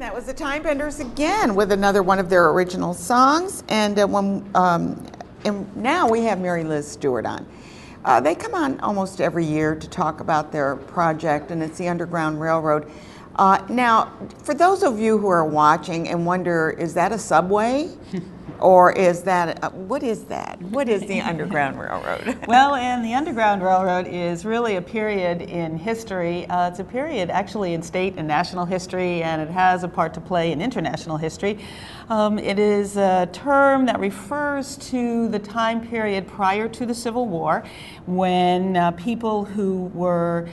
That was the Time Benders again with another one of their original songs, and now we have Mary Liz Stewart on. They come on almost every year to talk about their project, and it's the Underground Railroad. Now, for those of you who are watching and wonder, is that a subway? Or is that, what is that? What is the Underground Railroad? Well, and the Underground Railroad is really a period in history. It's a period actually in state and national history, and it has a part to play in international history. It is a term that refers to the time period prior to the Civil War, when people who were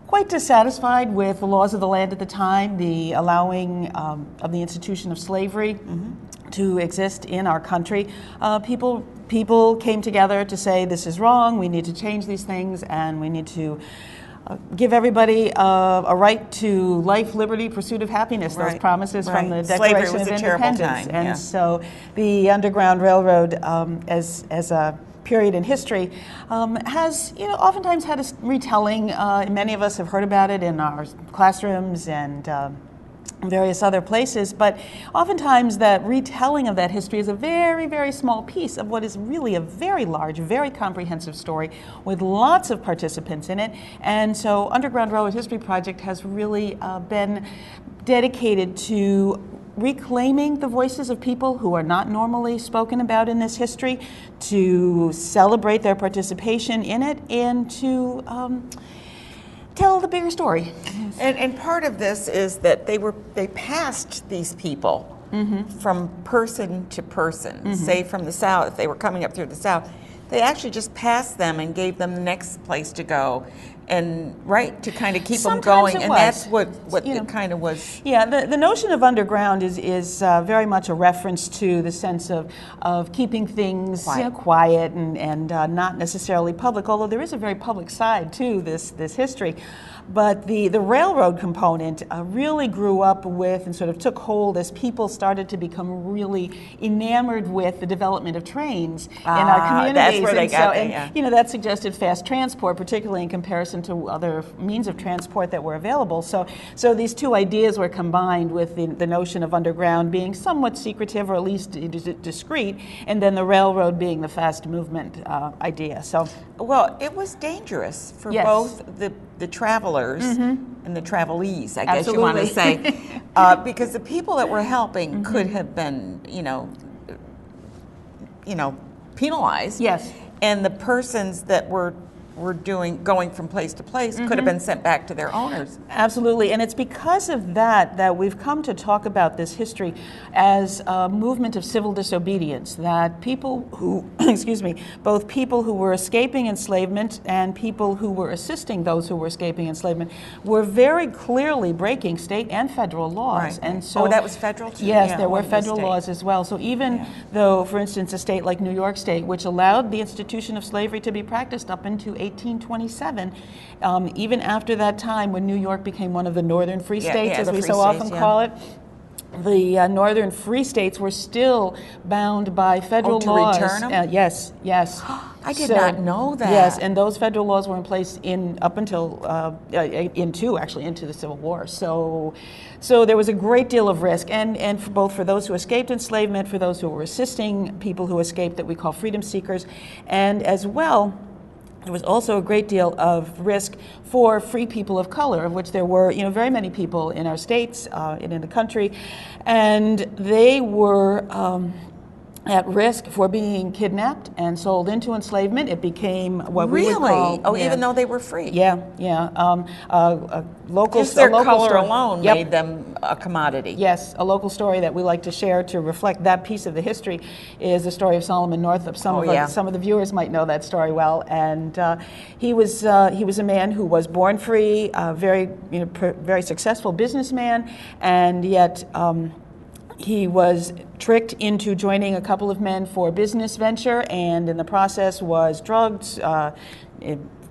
quite dissatisfied with the laws of the land at the time, the allowing of the institution of slavery to exist in our country. People came together to say, this is wrong, we need to change these things, and we need to give everybody a right to life, liberty, pursuit of happiness, those promises from the Declaration of Independence. And so the Underground Railroad, as a period in history, has oftentimes had a retelling. Many of us have heard about it in our classrooms and various other places, but oftentimes that retelling of that history is a very, very small piece of what is really a very large, very comprehensive story with lots of participants in it. And so Underground Railroad History Project has really been dedicated to reclaiming the voices of people who are not normally spoken about in this history, to celebrate their participation in it, and to tell the bigger story. And part of this is that they passed these people from person to person. Say from the South, if they were coming up through the South, they actually just passed them and gave them the next place to go, and to kind of keep them going. And that's what it kind of was. Yeah, the notion of underground is very much a reference to the sense of keeping things quiet and not necessarily public, although there is a very public side to this history. But the railroad component really grew up with and sort of took hold as people started to become really enamored with the development of trains in our communities. That's where they got it, that suggested fast transport, particularly in comparison to other means of transport that were available. So these two ideas were combined with the notion of underground being somewhat secretive or at least discreet, and then the railroad being the fast movement idea. So, well, it was dangerous for both the travelers and the travelees, I guess you want to say, because the people that were helping could have been, penalized. Yes. And the persons that were going from place to place could have been sent back to their owners. Absolutely, and it's because of that we've come to talk about this history as a movement of civil disobedience, that people who, both people who were escaping enslavement and people who were assisting those who were escaping enslavement were very clearly breaking state and federal laws. Right. And so, that was federal too? Yes, there were federal laws as well. So even though, for instance, a state like New York State, which allowed the institution of slavery to be practiced up into 1827, even after that time when New York became one of the northern free states, as we so often call it, the northern free states were still bound by federal laws. To return them? Yes. I did not know that. Yes, and those federal laws were in place up until into the Civil War. So there was a great deal of risk, and both for those who escaped enslavement, for those who were assisting people who escaped that we call freedom seekers, and as well, there was also a great deal of risk for free people of color, of which there were, very many people in our states and in the country, and they were at risk for being kidnapped and sold into enslavement. It became what we would call... even though they were free? A local... Just their color alone made them a commodity. Yes, a local story that we like to share to reflect that piece of the history is the story of Solomon Northup. Some of the viewers might know that story well, and he was a man who was born free, very successful businessman, and yet he was tricked into joining a couple of men for a business venture, and in the process was drugged,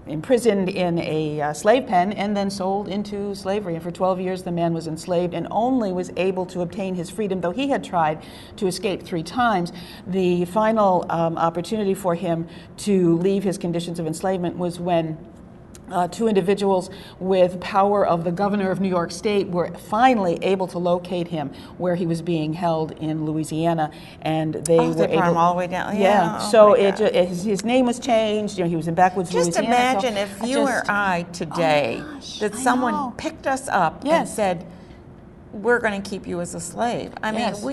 imprisoned in a slave pen, and then sold into slavery. And for 12 years the man was enslaved and only was able to obtain his freedom, though he had tried to escape 3 times. The final opportunity for him to leave his conditions of enslavement was when two individuals with power of the governor of New York State were finally able to locate him where he was being held in Louisiana, and they were brought able. him all the way down. Yeah. Oh so my God. his name was changed. You know, he was in backwoods Just Louisiana. imagine so if you or I today, Oh gosh, that I someone know. picked us up and Yes. said, "We're going to keep you as a slave." I mean, Yes.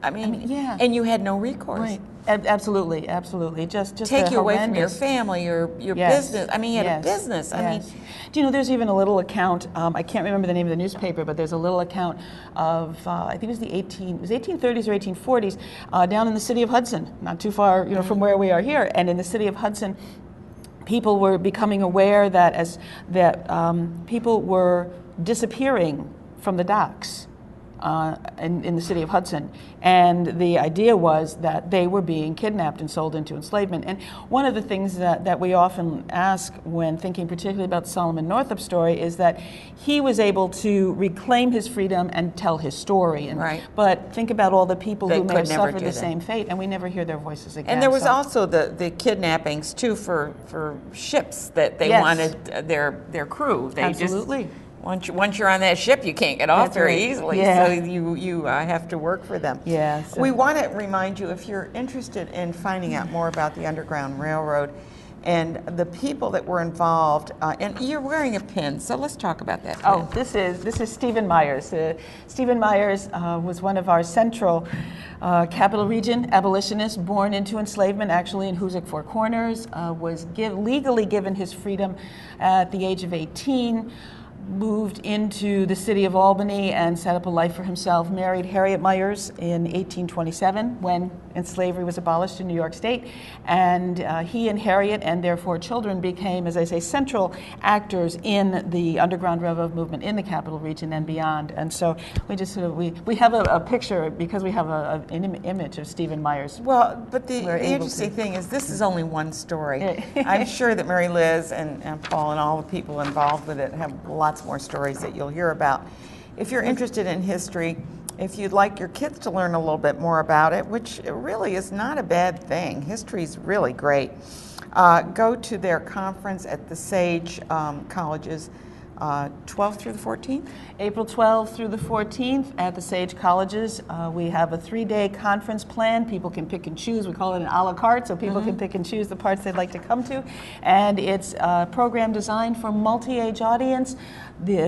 I mean, yeah. and you had no recourse. Right. Absolutely, absolutely. Just Take a you away from your horrendous- family, your Yes. business. I mean, you had Yes. a business. I mean, Yes. Do you know, there's even a little account, I can't remember the name of the newspaper, but there's a little account of, I think it was the 1830s or 1840s, down in the city of Hudson, not too far, you know, from where we are here. And in the city of Hudson, people were becoming aware that people were disappearing from the docks in the city of Hudson, and the idea was that they were being kidnapped and sold into enslavement. And one of the things that we often ask when thinking particularly about the Solomon Northup story is that he was able to reclaim his freedom and tell his story. And, Right. But think about all the people They who may could have never suffered do the that. same fate, and we never hear their voices again. and there was So- also the kidnappings too for ships that they Yes. wanted their crew. They Absolutely. Just, once you're on that ship, you can't get off That's very right. easily. Yeah. So you have to work for them. Yeah, so- We want to remind you, if you're interested in finding out more about the Underground Railroad and the people that were involved, and you're wearing a pin, so let's talk about that. Oh, this is Stephen Myers. Stephen Myers was one of our central Capital Region abolitionists, born into enslavement, actually in Hoosick Four Corners, was legally given his freedom at the age of 18. Moved into the city of Albany and set up a life for himself, married Harriet Myers in 1827 when slavery was abolished in New York State. And he and Harriet and their 4 children became, as I say, central actors in the Underground Railroad movement in the Capital Region and beyond. And so we just sort of, we have a picture because we have an image of Stephen Myers. Well, but the We're able interesting to. thing is this is only one story. I'm sure that Mary Liz and Paul and all the people involved with it have lots more stories that you'll hear about. If you're interested in history, if you'd like your kids to learn a little bit more about it, which really is not a bad thing, history's really great, go to their conference at the Sage Colleges, 12th through the 14th? April 12th through the 14th at the Sage Colleges. We have a 3-day conference plan. People can pick and choose. We call it an a la carte, so people can pick and choose the parts they'd like to come to. And it's a program designed for multi-age audience,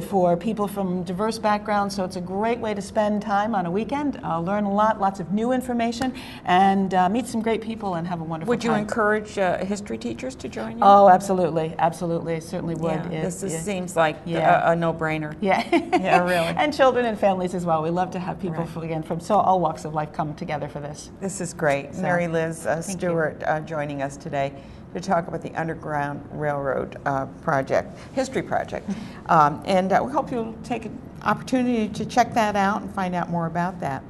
for people from diverse backgrounds. So it's a great way to spend time on a weekend, learn a lot, lots of new information, and meet some great people and have a wonderful Would you time. encourage history teachers to join you? Oh, absolutely, absolutely, I certainly would. Yeah, It- this yeah. seems like Yeah. a no-brainer. Yeah. Yeah, really. And children and families as well. We love to have people Right. from all walks of life come together for this. This is great. So, Mary Liz you. Stewart joining us today to talk about the Underground Railroad history project. And we hope you'll take an opportunity to check that out and find out more about that.